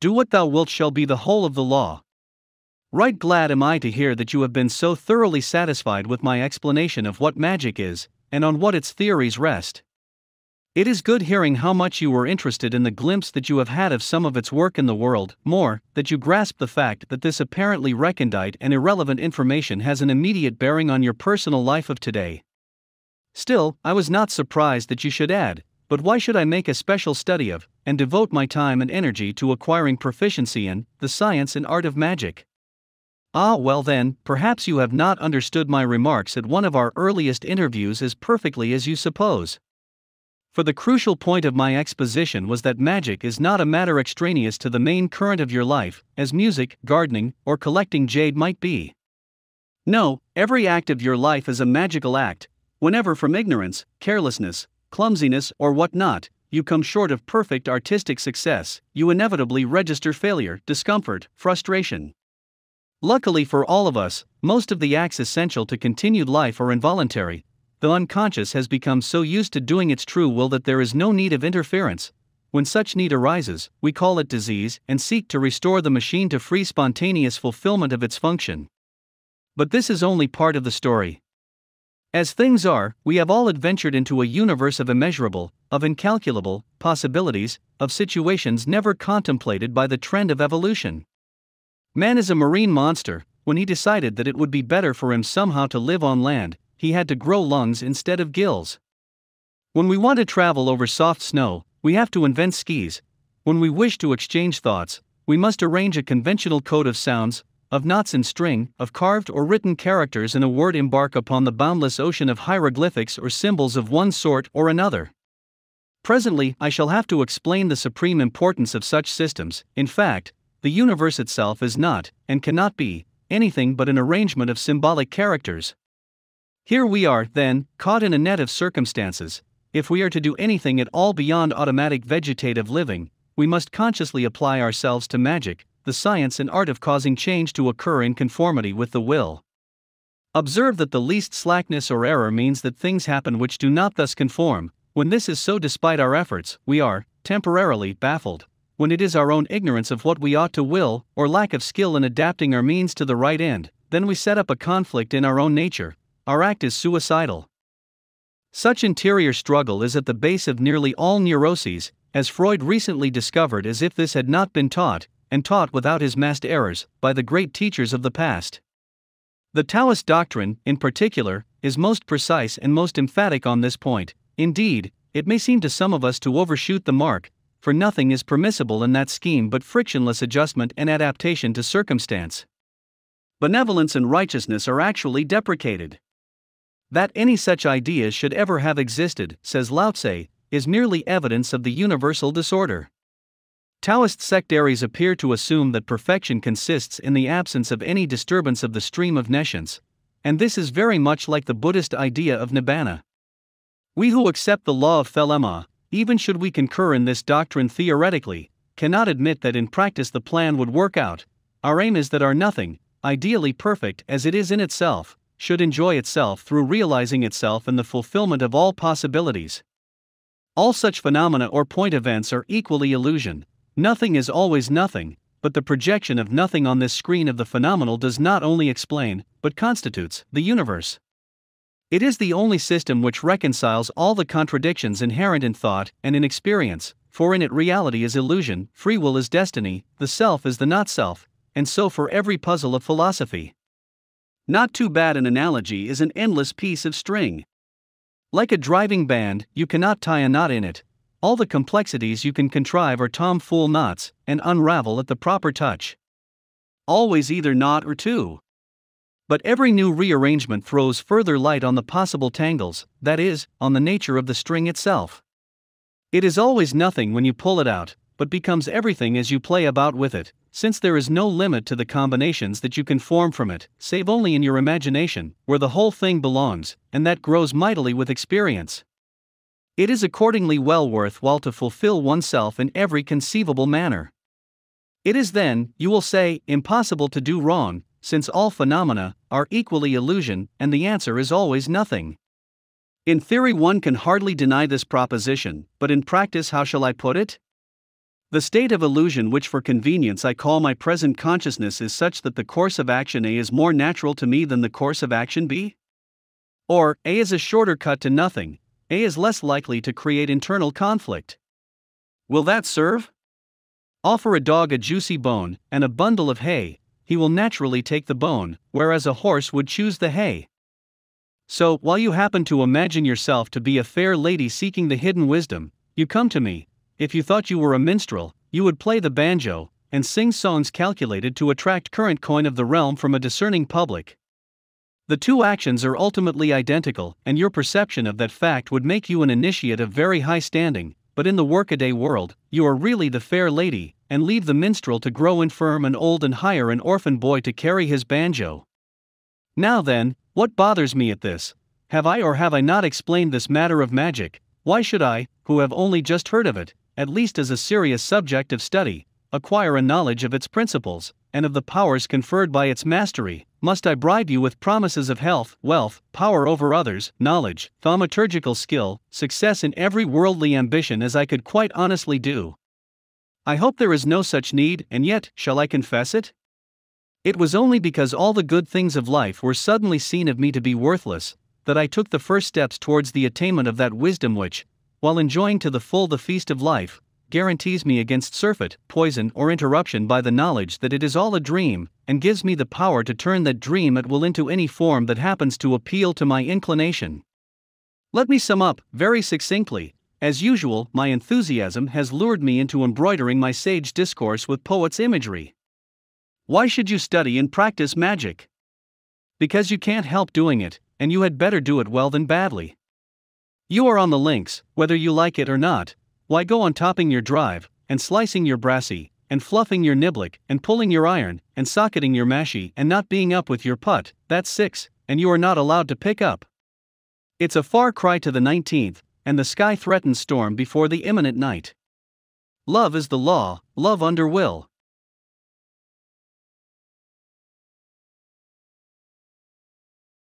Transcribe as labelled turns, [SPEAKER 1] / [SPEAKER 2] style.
[SPEAKER 1] Do what thou wilt shall be the whole of the law. Right glad am I to hear that you have been so thoroughly satisfied with my explanation of what magic is, and on what its theories rest. It is good hearing how much you were interested in the glimpse that you have had of some of its work in the world, more, that you grasp the fact that this apparently recondite and irrelevant information has an immediate bearing on your personal life of today. Still, I was not surprised that you should add, but why should I make a special study of, and devote my time and energy to acquiring proficiency in, the science and art of magic? Ah, well then, perhaps you have not understood my remarks at one of our earliest interviews as perfectly as you suppose. For the crucial point of my exposition was that magic is not a matter extraneous to the main current of your life, as music, gardening, or collecting jade might be. No, every act of your life is a magical act, whenever from ignorance, carelessness, clumsiness, or what not, you come short of perfect artistic success, you inevitably register failure, discomfort, frustration. Luckily for all of us, most of the acts essential to continued life are involuntary. The unconscious has become so used to doing its true will that there is no need of interference. When such need arises, we call it disease and seek to restore the machine to free spontaneous fulfillment of its function. But this is only part of the story. As things are, we have all adventured into a universe of immeasurable, of incalculable, possibilities, of situations never contemplated by the trend of evolution. Man is a marine monster. When he decided that it would be better for him somehow to live on land, he had to grow lungs instead of gills. When we want to travel over soft snow, we have to invent skis. When we wish to exchange thoughts, we must arrange a conventional code of sounds, of knots and string, of carved or written characters in a word, embark upon the boundless ocean of hieroglyphics or symbols of one sort or another. Presently, I shall have to explain the supreme importance of such systems. In fact, the universe itself is not, and cannot be, anything but an arrangement of symbolic characters. Here we are, then, caught in a net of circumstances. If we are to do anything at all beyond automatic vegetative living, we must consciously apply ourselves to magic, the science and art of causing change to occur in conformity with the will. Observe that the least slackness or error means that things happen which do not thus conform. When this is so despite our efforts, we are, temporarily, baffled. When it is our own ignorance of what we ought to will, or lack of skill in adapting our means to the right end, then we set up a conflict in our own nature. Our act is suicidal. Such interior struggle is at the base of nearly all neuroses, as Freud recently discovered, as if this had not been taught, and taught without his masked errors, by the great teachers of the past. The Taoist doctrine, in particular, is most precise and most emphatic on this point. Indeed, it may seem to some of us to overshoot the mark, for nothing is permissible in that scheme but frictionless adjustment and adaptation to circumstance. Benevolence and righteousness are actually deprecated. That any such ideas should ever have existed, says Lao Tse, is merely evidence of the universal disorder. Taoist sectaries appear to assume that perfection consists in the absence of any disturbance of the stream of nescience, and this is very much like the Buddhist idea of nibbana. We who accept the law of Thelema, even should we concur in this doctrine theoretically, cannot admit that in practice the plan would work out. Our aim is that our nothing, ideally perfect as it is in itself, should enjoy itself through realizing itself in the fulfillment of all possibilities. All such phenomena or point events are equally illusion. Nothing is always nothing, but the projection of nothing on this screen of the phenomenal does not only explain, but constitutes, the universe. It is the only system which reconciles all the contradictions inherent in thought and in experience, for in it reality is illusion, free will is destiny, the self is the not-self, and so for every puzzle of philosophy. Not too bad an analogy is an endless piece of string. Like a driving band, you cannot tie a knot in it. All the complexities you can contrive are tomfool knots, and unravel at the proper touch. Always either knot or two. But every new rearrangement throws further light on the possible tangles, that is, on the nature of the string itself. It is always nothing when you pull it out, but becomes everything as you play about with it, since there is no limit to the combinations that you can form from it, save only in your imagination, where the whole thing belongs, and that grows mightily with experience. It is accordingly well worth while to fulfill oneself in every conceivable manner. It is then, you will say, impossible to do wrong, since all phenomena are equally illusion, and the answer is always nothing. In theory one can hardly deny this proposition, but in practice how shall I put it? The state of illusion which for convenience I call my present consciousness is such that the course of action A is more natural to me than the course of action B? Or, A is a shorter cut to nothing, A is less likely to create internal conflict. Will that serve? Offer a dog a juicy bone and a bundle of hay, he will naturally take the bone, whereas a horse would choose the hay. So, while you happen to imagine yourself to be a fair lady seeking the hidden wisdom, you come to me. If you thought you were a minstrel, you would play the banjo and sing songs calculated to attract current coin of the realm from a discerning public. The two actions are ultimately identical, and your perception of that fact would make you an initiate of very high standing, but in the workaday world, you are really the fair lady, and leave the minstrel to grow infirm and old and hire an orphan boy to carry his banjo. Now then, what bothers me at this? Have I or have I not explained this matter of magic? Why should I, who have only just heard of it, at least as a serious subject of study, acquire a knowledge of its principles, and of the powers conferred by its mastery? Must I bribe you with promises of health, wealth, power over others, knowledge, thaumaturgical skill, success in every worldly ambition as I could quite honestly do? I hope there is no such need, and yet, shall I confess it? It was only because all the good things of life were suddenly seen of me to be worthless, that I took the first steps towards the attainment of that wisdom which, while enjoying to the full the feast of life, guarantees me against surfeit, poison, or interruption by the knowledge that it is all a dream, and gives me the power to turn that dream at will into any form that happens to appeal to my inclination. Let me sum up, very succinctly. As usual, my enthusiasm has lured me into embroidering my sage discourse with poets' imagery. Why should you study and practice magic? Because you can't help doing it, and you had better do it well than badly. You are on the links, whether you like it or not. Why go on topping your drive, and slicing your brassy, and fluffing your niblick, and pulling your iron, and socketing your mashie, and not being up with your putt? That's 6, and you are not allowed to pick up. It's a far cry to the 19th, and the sky threatens storm before the imminent night. Love is the law, love under will.